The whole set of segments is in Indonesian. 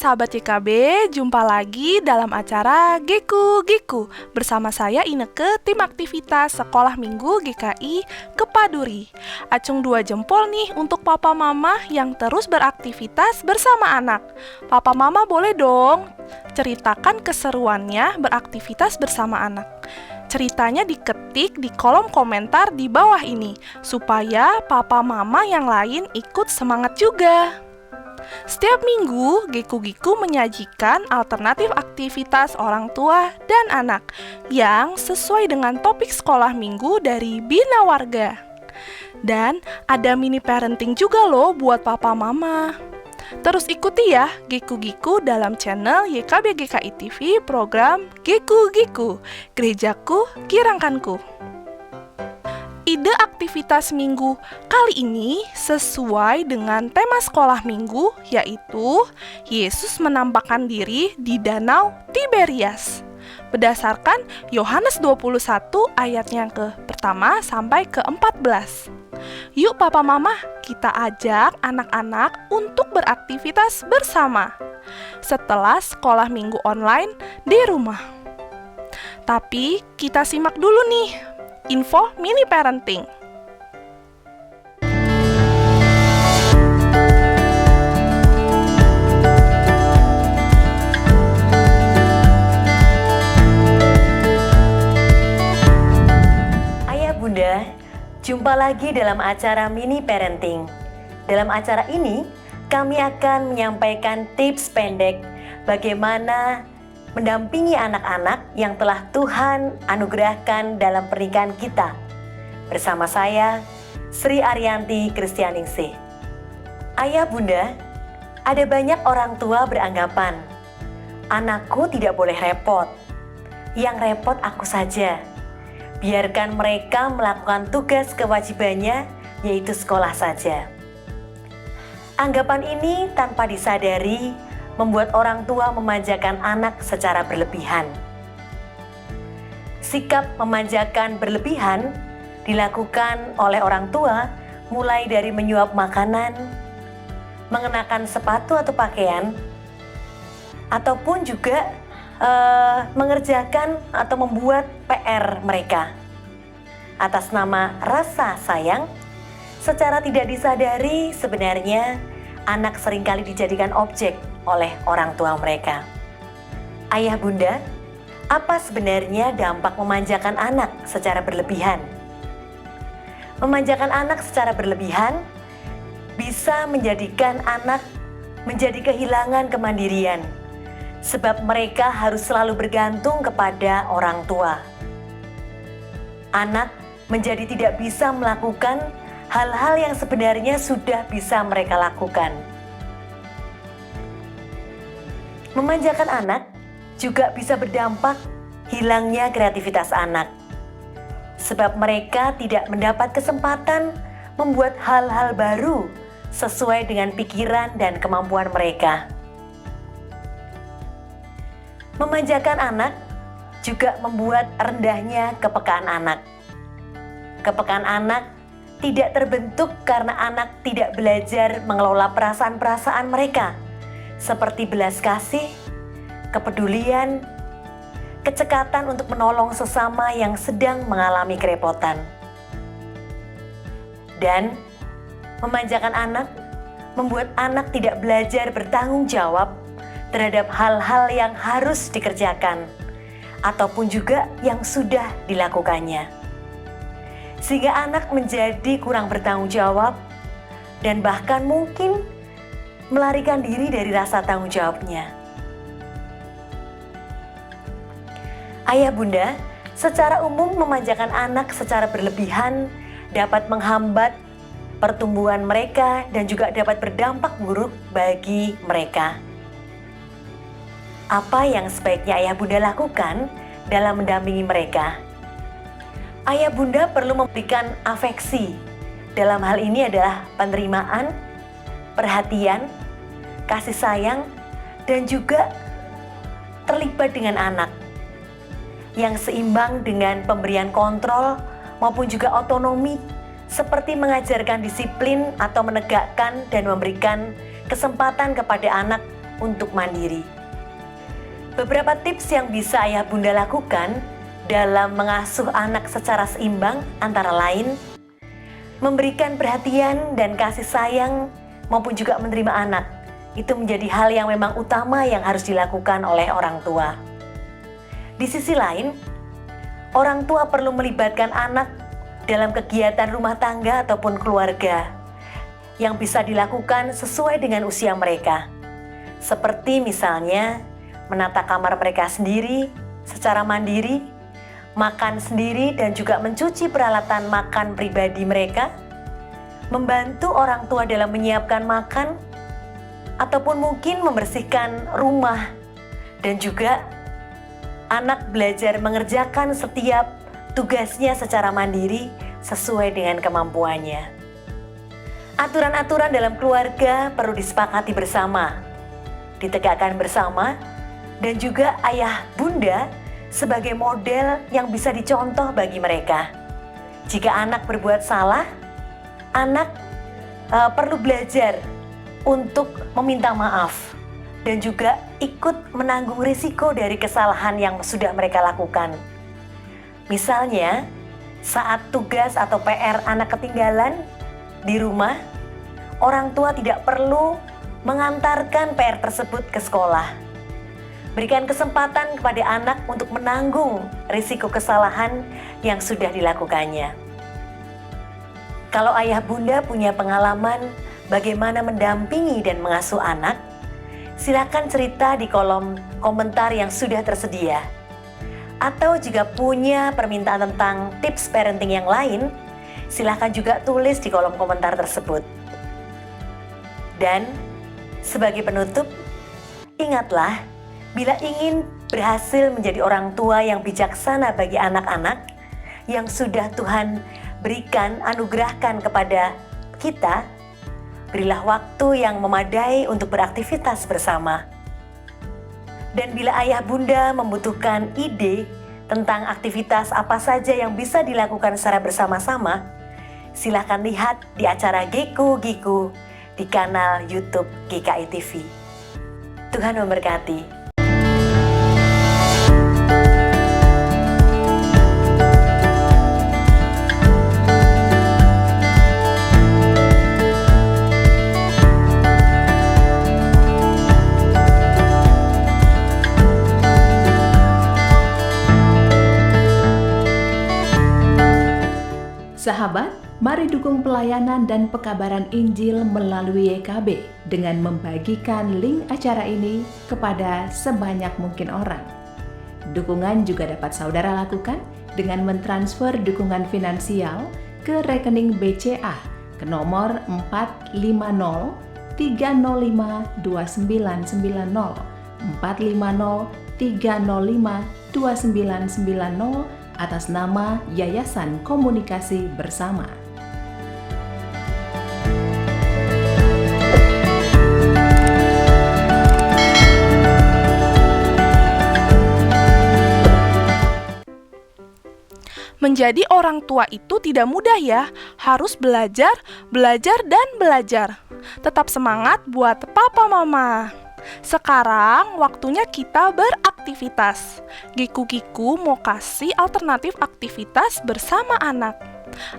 sahabat YKB, jumpa lagi dalam acara Geku Geku bersama saya Ineke, tim aktivitas Sekolah Minggu GKI Kepaduri. Acung 2 jempol nih untuk papa mama yang terus beraktivitas bersama anak. Papa mama boleh dong ceritakan keseruannya beraktivitas bersama anak. Ceritanya diketik di kolom komentar di bawah ini supaya papa mama yang lain ikut semangat juga. Setiap minggu, Geku-Geku menyajikan alternatif aktivitas orang tua dan anak yang sesuai dengan topik sekolah minggu dari Bina Warga. Dan ada mini parenting juga loh buat papa mama. Terus ikuti ya Geku-Geku dalam channel YKB GKI TV program Geku-Geku, Gerejaku Kirangkanku. Ide aktivitas minggu kali ini sesuai dengan tema sekolah minggu, yaitu Yesus menampakkan diri di Danau Tiberias. Berdasarkan Yohanes 21 ayatnya yang pertama sampai ke-14. Yuk papa mama, kita ajak anak-anak untuk beraktivitas bersama setelah sekolah minggu online di rumah. Tapi kita simak dulu nih info mini parenting. Ayah Bunda, jumpa lagi dalam acara mini parenting. Dalam acara ini, kami akan menyampaikan tips pendek bagaimana mendampingi anak-anak yang telah Tuhan anugerahkan dalam pernikahan kita. Bersama saya, Sri Arianti Kristianingsih. Ayah Bunda, ada banyak orang tua beranggapan, anakku tidak boleh repot. Yang repot aku saja. Biarkan mereka melakukan tugas kewajibannya, yaitu sekolah saja. Anggapan ini tanpa disadari membuat orang tua memanjakan anak secara berlebihan. Sikap memanjakan berlebihan dilakukan oleh orang tua mulai dari menyuap makanan, mengenakan sepatu atau pakaian, ataupun juga mengerjakan atau membuat PR mereka. Atas nama rasa sayang, secara tidak disadari sebenarnya anak seringkali dijadikan objek oleh orang tua mereka. Ayah Bunda, apa sebenarnya dampak memanjakan anak secara berlebihan? Memanjakan anak secara berlebihan bisa menjadikan anak menjadi kehilangan kemandirian, sebab mereka harus selalu bergantung kepada orang tua. Anak menjadi tidak bisa melakukan hal-hal yang sebenarnya sudah bisa mereka lakukan. Memanjakan anak juga bisa berdampak hilangnya kreativitas anak, sebab mereka tidak mendapat kesempatan membuat hal-hal baru sesuai dengan pikiran dan kemampuan mereka. Memanjakan anak juga membuat rendahnya kepekaan anak. Kepekaan anak tidak terbentuk karena anak tidak belajar mengelola perasaan-perasaan mereka, seperti belas kasih, kepedulian, kecekatan untuk menolong sesama yang sedang mengalami kerepotan. Dan memanjakan anak membuat anak tidak belajar bertanggung jawab terhadap hal-hal yang harus dikerjakan ataupun juga yang sudah dilakukannya. Sehingga anak menjadi kurang bertanggung jawab dan bahkan mungkin melarikan diri dari rasa tanggung jawabnya. Ayah Bunda, secara umum memanjakan anak secara berlebihan dapat menghambat pertumbuhan mereka dan juga dapat berdampak buruk bagi mereka. Apa yang sebaiknya Ayah Bunda lakukan dalam mendampingi mereka? Ayah Bunda perlu memberikan afeksi. Dalam hal ini adalah penerimaan, perhatian, kasih sayang, dan juga terlibat dengan anak yang seimbang dengan pemberian kontrol maupun juga otonomi, seperti mengajarkan disiplin atau menegakkan dan memberikan kesempatan kepada anak untuk mandiri. Beberapa tips yang bisa ayah bunda lakukan dalam mengasuh anak secara seimbang antara lain memberikan perhatian dan kasih sayang maupun juga menerima anak. Itu menjadi hal yang memang utama yang harus dilakukan oleh orang tua. Di sisi lain, orang tua perlu melibatkan anak dalam kegiatan rumah tangga ataupun keluarga yang bisa dilakukan sesuai dengan usia mereka. Seperti misalnya menata kamar mereka sendiri secara mandiri, makan sendiri dan juga mencuci peralatan makan pribadi mereka, membantu orang tua dalam menyiapkan makan, ataupun mungkin membersihkan rumah, dan juga anak belajar mengerjakan setiap tugasnya secara mandiri sesuai dengan kemampuannya. Aturan-aturan dalam keluarga perlu disepakati bersama, ditegakkan bersama, dan juga ayah bunda sebagai model yang bisa dicontoh bagi mereka. Jika anak berbuat salah, anak perlu belajar untuk meminta maaf dan juga ikut menanggung risiko dari kesalahan yang sudah mereka lakukan. Misalnya, saat tugas atau PR anak ketinggalan di rumah, orang tua tidak perlu mengantarkan PR tersebut ke sekolah. Berikan kesempatan kepada anak untuk menanggung risiko kesalahan yang sudah dilakukannya. Kalau ayah bunda punya pengalaman bagaimana mendampingi dan mengasuh anak, silakan cerita di kolom komentar yang sudah tersedia. Atau jika punya permintaan tentang tips parenting yang lain, silakan juga tulis di kolom komentar tersebut. Dan sebagai penutup, ingatlah, bila ingin berhasil menjadi orang tua yang bijaksana bagi anak-anak yang sudah Tuhan berikan, anugerahkan kepada kita, berilah waktu yang memadai untuk beraktivitas bersama. Dan bila ayah bunda membutuhkan ide tentang aktivitas apa saja yang bisa dilakukan secara bersama-sama, silakan lihat di acara Geku Giku di kanal YouTube GKI TV. Tuhan memberkati. Sahabat, mari dukung pelayanan dan pekabaran Injil melalui YKB dengan membagikan link acara ini kepada sebanyak mungkin orang. Dukungan juga dapat saudara lakukan dengan mentransfer dukungan finansial ke rekening BCA ke nomor 450 305 2990 450 305 2990 atas nama Yayasan Komunikasi Bersama. Menjadi orang tua itu tidak mudah ya, harus belajar, dan belajar. Tetap semangat buat papa mama. Sekarang waktunya kita beraktivitas. Giku-giku mau kasih alternatif aktivitas bersama anak.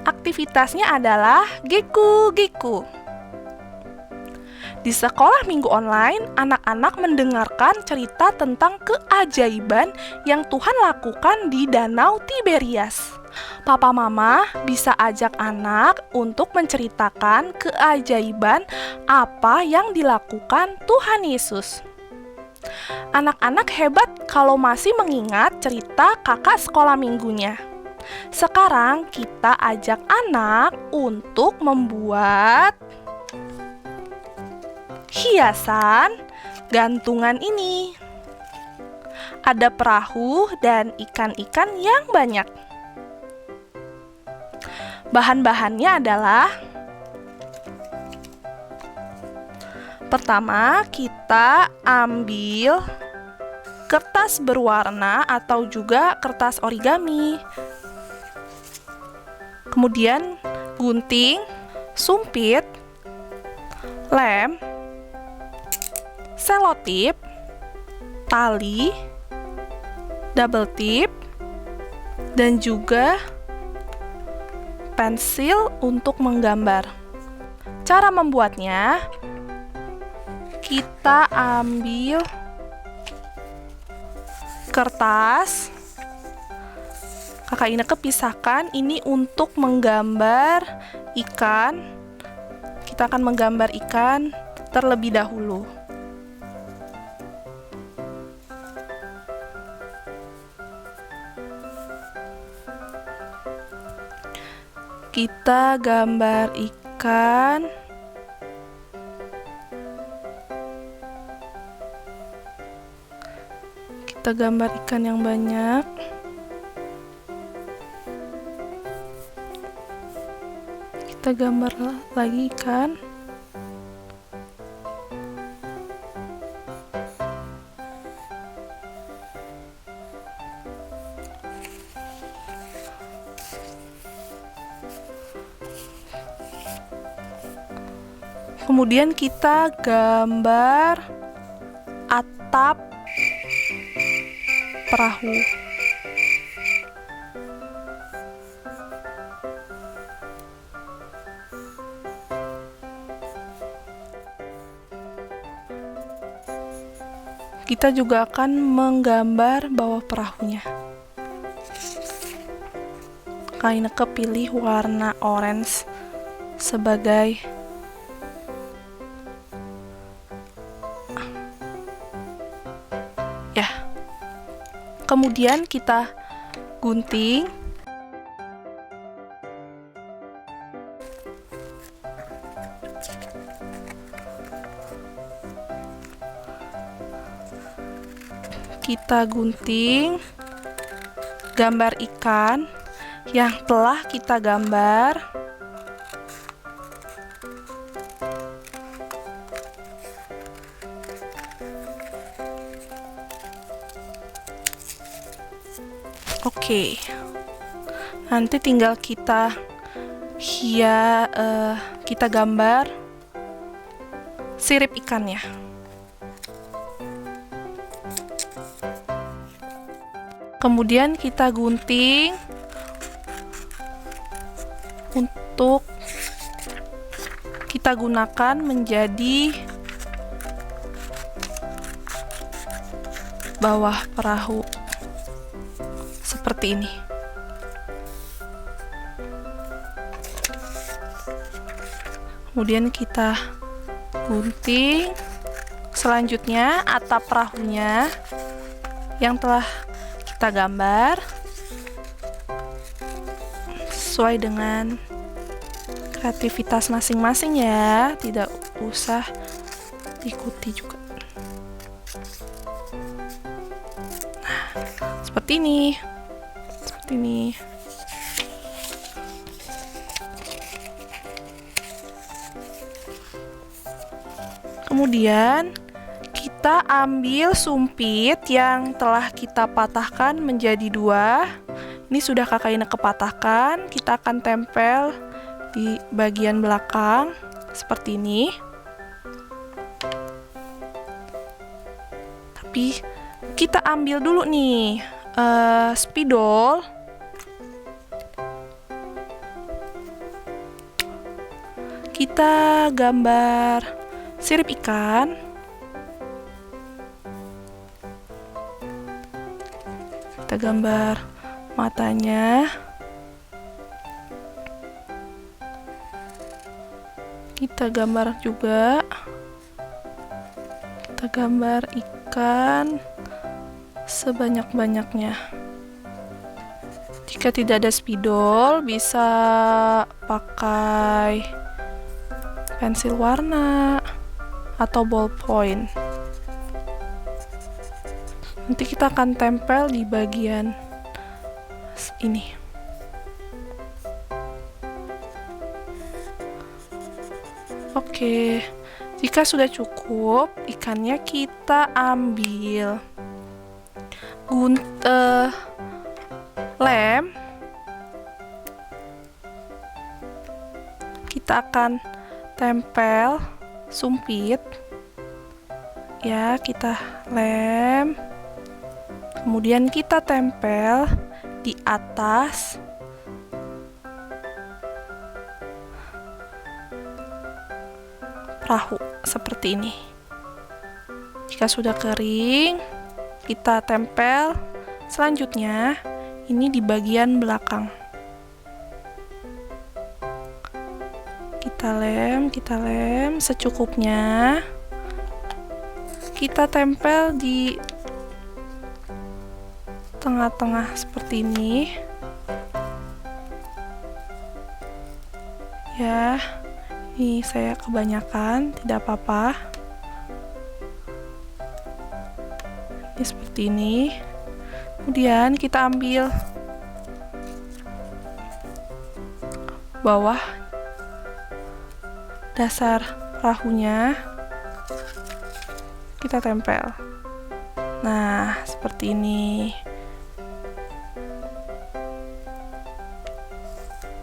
Aktivitasnya adalah giku-giku. Di sekolah minggu online, anak-anak mendengarkan cerita tentang keajaiban yang Tuhan lakukan di Danau Tiberias. Papa mama bisa ajak anak untuk menceritakan keajaiban apa yang dilakukan Tuhan Yesus. Anak-anak hebat kalau masih mengingat cerita kakak sekolah minggunya. Sekarang kita ajak anak untuk membuat hiasan gantungan ini. Ada perahu dan ikan-ikan yang banyak. Bahan-bahannya adalah: pertama, kita ambil kertas berwarna atau juga kertas origami. Kemudian gunting, sumpit, lem, selotip, tali, double tip, dan juga pensil untuk menggambar. Cara membuatnya, kita ambil kertas, Kakak Ineke pisahkan, ini untuk menggambar ikan. Kita akan menggambar ikan terlebih dahulu. Kita gambar ikan. Kita gambar ikan yang banyak. Kita gambar lagi ikan. Kemudian kita gambar atap perahu. Kita juga akan menggambar bawah perahunya. Kakak Ineke pilih warna orange sebagai ya. Kemudian kita gunting. Kita gunting gambar ikan yang telah kita gambar. Oke. Nanti tinggal kita kita gambar sirip ikannya. Kemudian kita gunting untuk kita gunakan menjadi bawah perahu seperti ini. Kemudian kita gunting. Selanjutnya atap perahunya yang telah kita gambar sesuai dengan kreativitas masing-masing ya, tidak usah diikuti juga. Nah, seperti ini. Kemudian kita ambil sumpit yang telah kita patahkan menjadi 2. Ini sudah Kakak Ineke patahkan. Kita akan tempel di bagian belakang seperti ini. Tapi kita ambil dulu nih spidol. Kita gambar sirip ikan. Kita gambar matanya. Kita gambar juga. Kita gambar ikan sebanyak-banyaknya. Jika tidak ada spidol, bisa pakai pensil warna atau ballpoint. Nanti kita akan tempel di bagian ini. Oke, jika sudah cukup, ikannya kita ambil lem. Kita akan tempel sumpit Ya, kita lem. Kemudian kita tempel di atas perahu seperti ini. Jika sudah kering, kita tempel selanjutnya ini di bagian belakang. Kita lem secukupnya. Kita tempel di tengah-tengah seperti ini. Ya, ini saya kebanyakan, tidak apa-apa. Ini seperti ini. Kemudian kita ambil bawah dasar perahunya, kita tempel. Nah, seperti ini.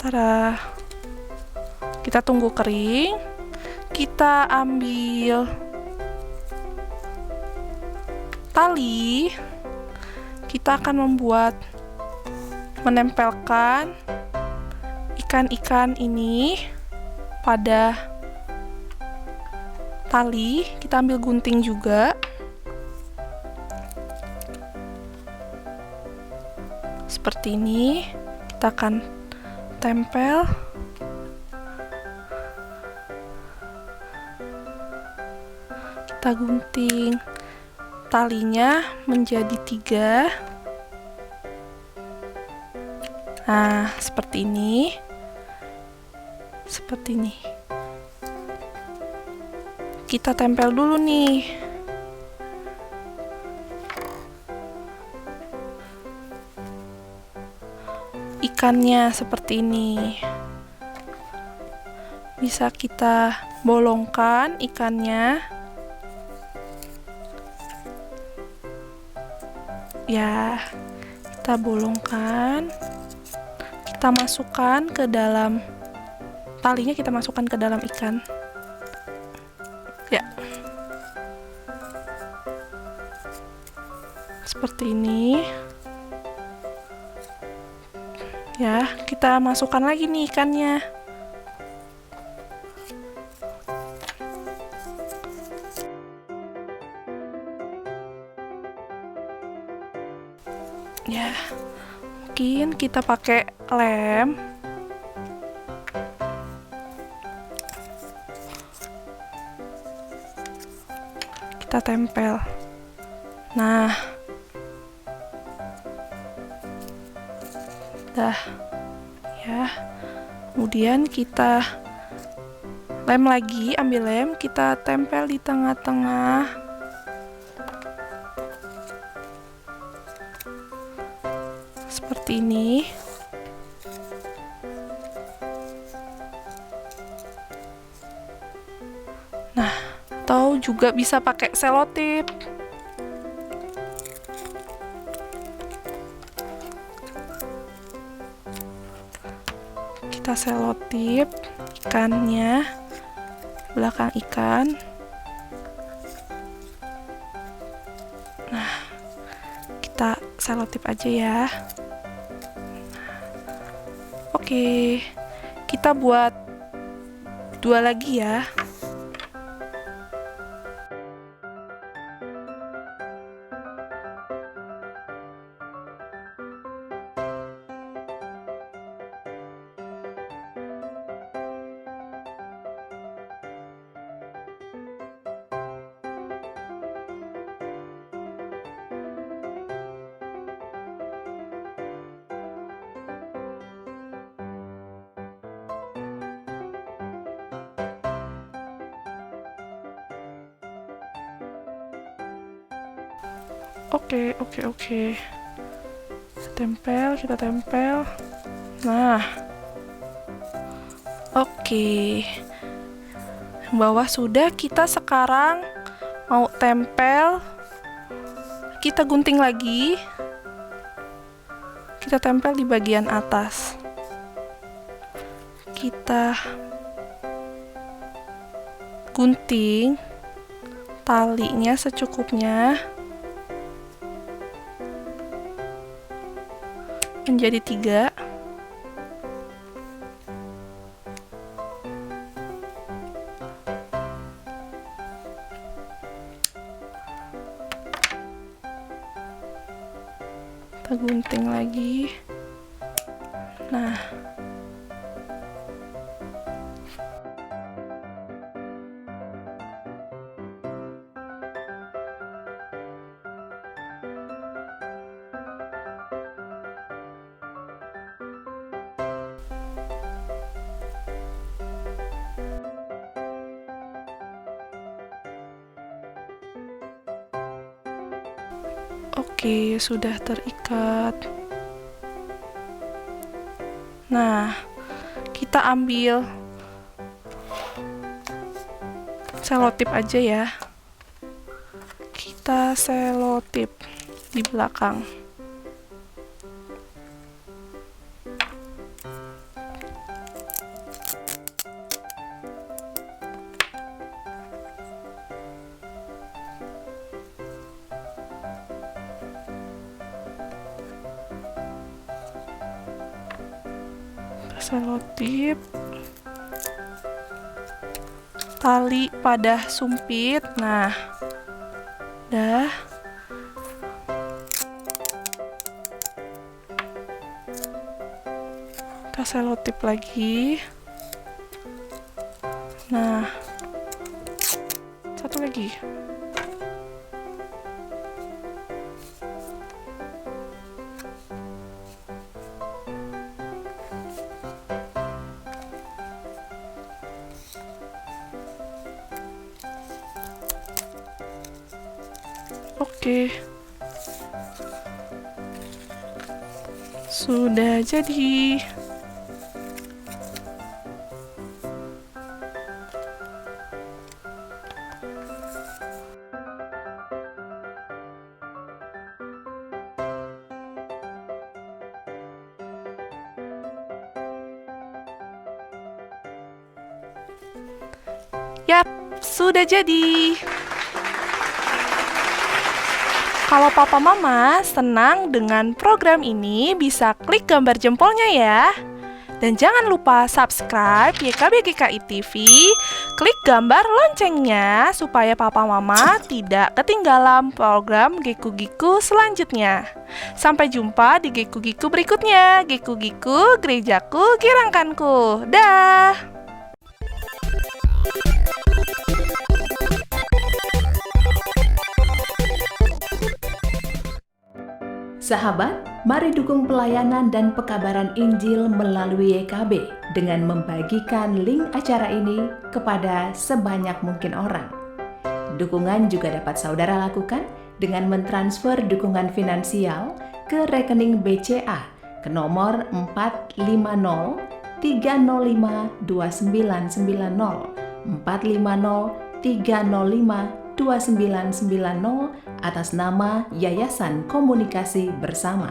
Tada. Kita tunggu kering. Kita ambil tali. Kita akan menempelkan ikan-ikan ini pada tali. Kita ambil gunting juga. Seperti ini. Kita akan tempel. Kita gunting talinya menjadi 3. Nah, seperti ini. Seperti ini. Kita tempel dulu nih. Ikannya seperti ini. Bisa kita bolongkan ikannya. Ya, kita bolongkan. Kita masukkan ke dalam talinya, kita masukkan ke dalam ikan. Ya. Seperti ini. Ya, kita masukkan lagi nih ikannya. Ya, mungkin kita pakai lem. Kita tempel. Nah, dah ya. Kemudian kita lem lagi, ambil lem, kita tempel di tengah-tengah. Seperti ini. Nah, atau juga bisa pakai selotip. Kita selotip ikannya, belakang ikan. Nah, kita selotip aja ya. Oke, kita buat 2 lagi ya. Oke. Kita tempel. Nah. Oke. Bawah sudah, kita sekarang mau tempel. Kita gunting lagi. Kita tempel di bagian atas. Kita gunting talinya secukupnya menjadi 3. Kita gunting lagi. Nah, oke, sudah terikat. Nah, kita ambil selotip aja ya. Kita selotip di belakang. Selotip tali pada sumpit. Nah, dah. Kita selotip lagi. Nah, satu lagi. Oke, sudah jadi. Yap, sudah jadi. Kalau papa mama senang dengan program ini, bisa klik gambar jempolnya ya. Dan jangan lupa subscribe YKB GKI TV, klik gambar loncengnya supaya papa mama tidak ketinggalan program Geku-Giku selanjutnya. Sampai jumpa di Geku-Giku berikutnya. Geku-Giku, gerejaku, girangkanku. Dah. Sahabat, mari dukung pelayanan dan pekabaran Injil melalui YKB dengan membagikan link acara ini kepada sebanyak mungkin orang. Dukungan juga dapat saudara lakukan dengan mentransfer dukungan finansial ke rekening BCA ke nomor 450-305-2990 atas nama Yayasan Komunikasi Bersama.